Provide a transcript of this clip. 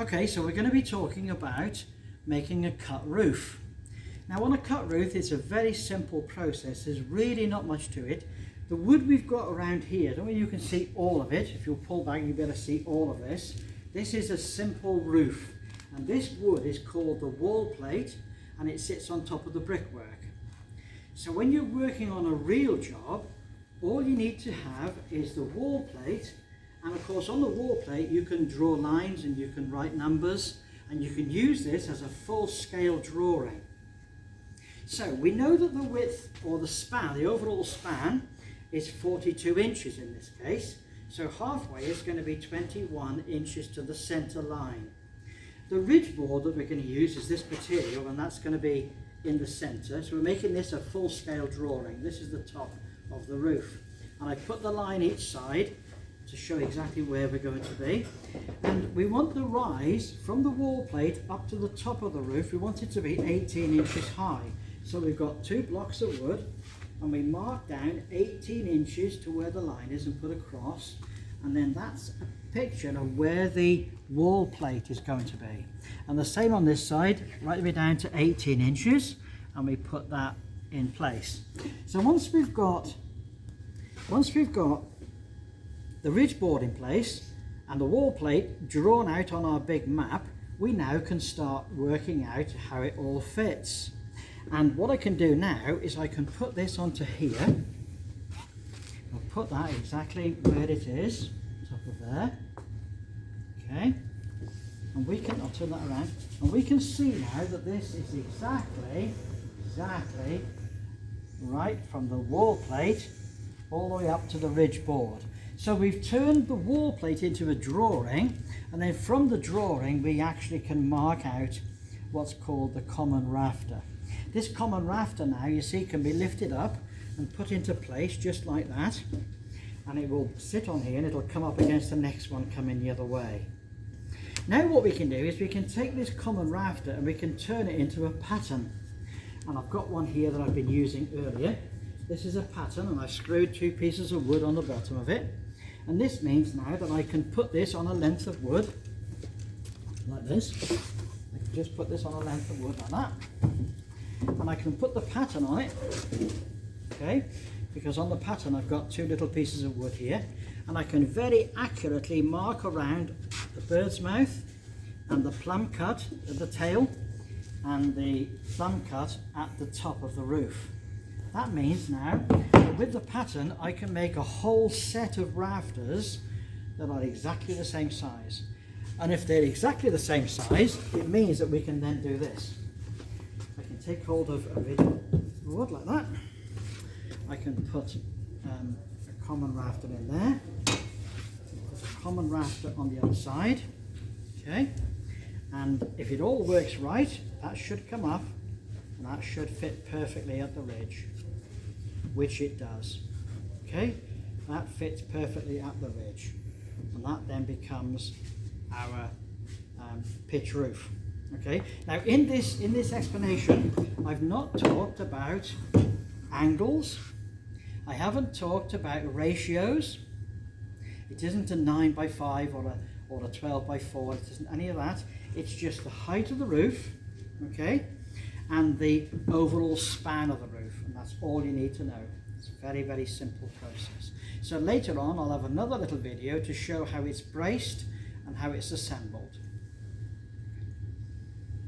Okay, so we're going to be talking about making a cut roof. Now on a cut roof, it's a very simple process. There's really not much to it. The wood we've got around here, I don't know if you can see all of it. If you'll pull back, you'll be able to see all of this. This is a simple roof, and this wood is called the wall plate, and it sits on top of the brickwork. So when you're working on a real job, all you need to have is the wall plate. And of course on the wall plate you can draw lines and you can write numbers, and you can use this as a full scale drawing. So we know that the width, or the span, the overall span, is 42 inches in this case. So halfway is going to be 21 inches to the centre line. The ridge board that we're going to use is this material, and that's going to be in the centre. So we're making this a full scale drawing. This is the top of the roof. And I put the line each side to show exactly where we're going to be. And we want the rise from the wall plate up to the top of the roof. We want it to be 18 inches high. So we've got 2 blocks of wood, and we mark down 18 inches to where the line is and put a cross, and then that's a picture of where the wall plate is going to be. And the same on this side, right the way down to 18 inches, and we put that in place. So once we've got the ridge board in place and the wall plate drawn out on our big map, we now can start working out how it all fits. And what I can do now is I can put this onto here. I'll put that exactly where it is, top of there. Okay, and we can, I'll turn that around, and we can see now that this is exactly right from the wall plate all the way up to the ridge board. So we've turned the wall plate into a drawing, and then from the drawing we actually can mark out what's called the common rafter. This common rafter now, you see, can be lifted up and put into place just like that, and it will sit on here and it'll come up against the next one coming the other way. Now what we can do is we can take this common rafter and we can turn it into a pattern. And I've got one here that I've been using earlier. This is a pattern, and I've screwed 2 pieces of wood on the bottom of it. And this means now that I can put this on a length of wood like this. I can just put this on a length of wood like that, and I can put the pattern on it, okay, because on the pattern I've got 2 little pieces of wood here, and I can very accurately mark around the bird's mouth and the plumb cut at the tail and the plumb cut at the top of the roof. That means now that with the pattern I can make a whole set of rafters that are exactly the same size. And if they're exactly the same size, it means that we can then do this. I can take hold of a bit of wood like that. I can put a common rafter in there. Put a common rafter on the other side. Okay. And if it all works right, that should come up and that should fit perfectly at the ridge, which it does. Okay, that fits perfectly at the ridge, and that then becomes our pitch roof. Okay, now in this explanation I've not talked about angles, I haven't talked about ratios. It isn't a 9 by 5 or a 12 by 4, it isn't any of that. It's just the height of the roof, okay, and the overall span of the roof, and that's all you need to know. It's a very, very simple process. So later on I'll have another little video to show how it's braced and how it's assembled.